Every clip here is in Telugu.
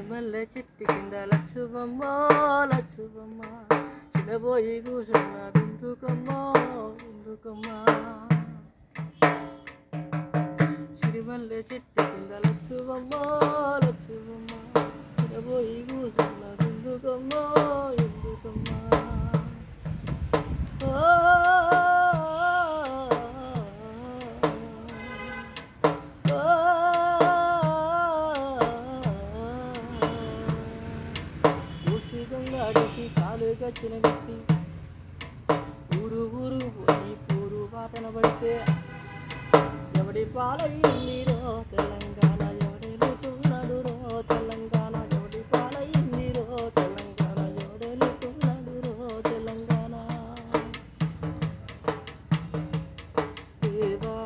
మల్లె చెట్టు కింద లచ్చువమ్మ లచ్చువమ్మ చిన్నబోయి కూర్చున్నది ఎందుకమ్మా ఎందుకమ్మా సిరిమల్లె చెట్టు కింద లచ్చువమ్మ లచ్చువమ్మ చిన్నబోయి కూర్చున్నది ఎందుకమ్మా ఎందుకమ్మా అడిసి కాలు గచ్చిన గట్టి ఊరు ఊరు పోయి పూరు పాటన పడితే ఎవడి పాలయ్యిందిరో తెలంగాణ ఎవడెలుతున్నాడు రో తెలంగాణ ఎవడి పాలయ్యిందిరో తెలంగాణ ఎవడెలుతున్నాడు రో తెలంగాణ దేవా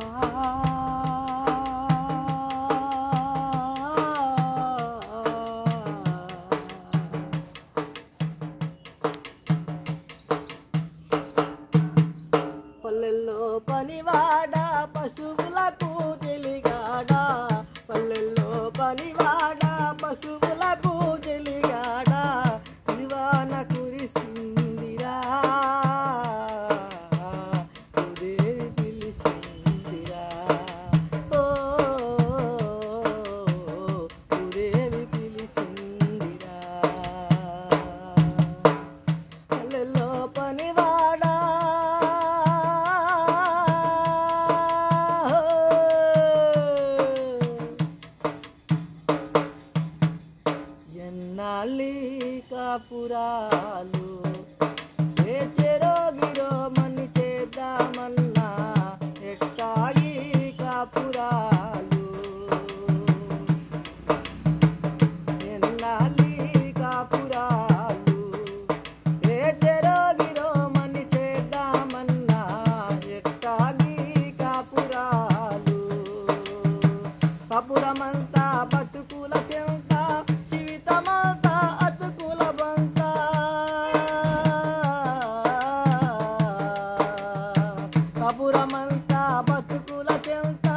పల్లెల్లో పనివాడ పశువులకు తెలిగాడ పల్లెల్లో పనివాడ పశువులకు తెలిగాడ నివాన కురిసిందిరా ఉదేవి పిలిసిందిరా ఓ ఉదేవి పిలిసిందిరా పల్లెల్లో పనివాడ కాపురాలు ఏ చెరోగిరో మని చేద్దామన్నా ఎట్టాగి కాపురాలు ఎన్నాలి కాపురాలు ఏ చెరోగిరో మని చేద్దామన్నా ఎట్టాగి కాపురాలు కపురమంతా బతుకుల చెంత జీవితమంతా కపురమంతా బతుకుల చెంత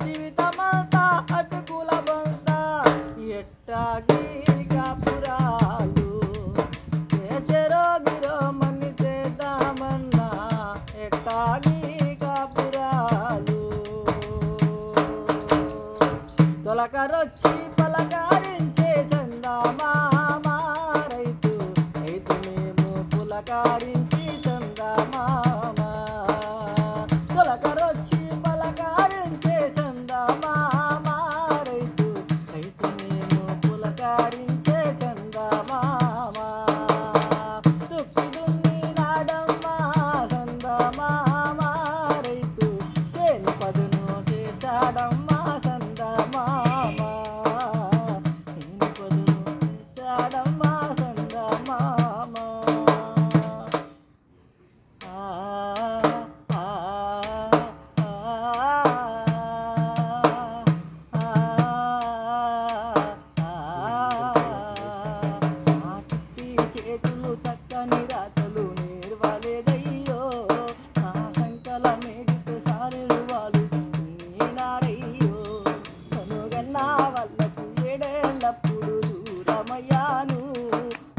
జీవితమంతా అతుకుల బంత ఎట్టాగి కాపురాలు చెరోగిరో మని చేద్దామన్నా ఎట్టాగి కాపురాలు తొలకరొచ్చి పలకారించే చందమామ రైతు రైతు మేము పులకారించి చందమామ తొలకరొచ్చి పలకారించే చందమామ రైతు రైతు మేము పులకారించే చందమామ తుప్పి దున్ని నాడమ్మా చందమామ రైతు చేను పదును చేస్తాడమ్మా చందమామ చేను పదును చేస్తాడమ్మా చందమామ చేతులు చక్కని రాతలు నేర్వలేదయ్యో నా సంకల మేడితో సారెరువాలు నేనారయ్యో కనుగన్నా వాళ్ళకు ఏడేళ్ళప్పుడు దూరమయ్యాను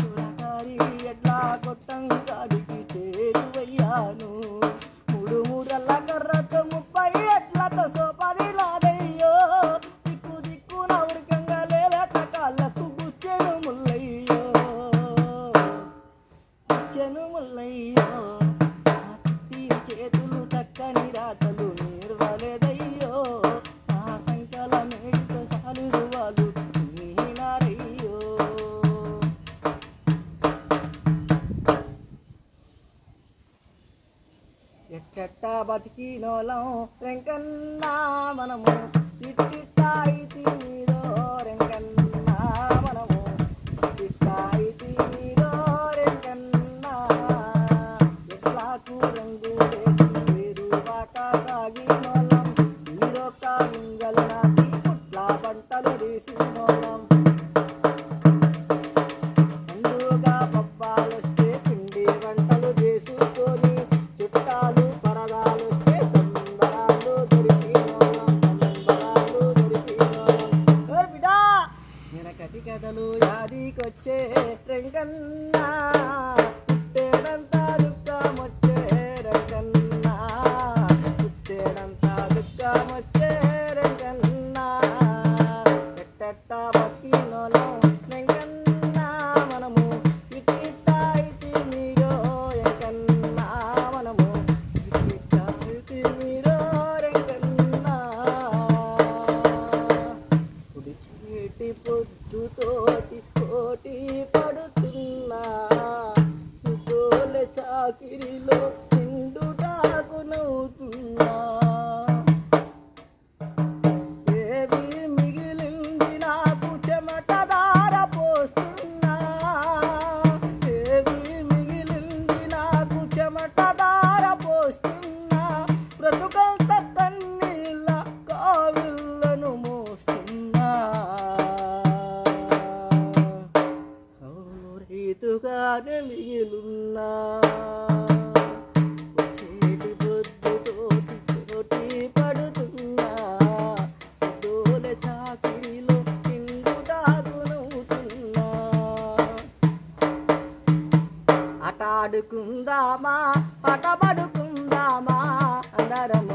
తురకారి ఎట్లా కొట్టం కాడికి చేరువయ్యాను మూడు మూరల కర్రతో 30 ఎట్లతో సోపది నాదయ్యో దిక్కు దిక్కున ఉరకంగా లేలేత కాళ్ళకు గుచ్చెను ముల్లయ్యో గుచ్చెను ముల్లయ్యో చేతులు చక్కని రాతలు నేర్వలేదయ్యో నా సంకల మేడితో సాలురువాలు నేనారయ్యో ఎట్టెట్టా బతికినోలం రెంకన్నా మనము ఇట్టిట్టాయి తీరో రెంకన్నా మనము ఇట్టిట్టాయి తీరో రెంకన్నా ఎట్లాకు రంగు వేసి వేరువాక సాగినోలం ఈరొక్క గింజలు నాటి పుట్ల పంటలు తీసినోలం పండుగ పబ్బాలొస్తే పిండి వంటలు చేసుకొని చుట్టాలు చాకిరిలో నిండుటాకు నవ్వుతున్నా ఏది మిగిలింది నాకు చెమటదార పోస్తున్నా ఏది మిగిలింది నాకు చెమటదార పోస్తున్నా బ్రతుకంత కన్నీళ్ళ కావిళ్ళను మోస్తున్నా రీతుగానే మిగిలున్నా చేతి పొద్దుతోటి పడుతున్నా డోలె చాకిరిలో నిండుటాకు నవ్వుతున్నా ఆట ఆడుకుందామా పాట పడుకుందామా అందరం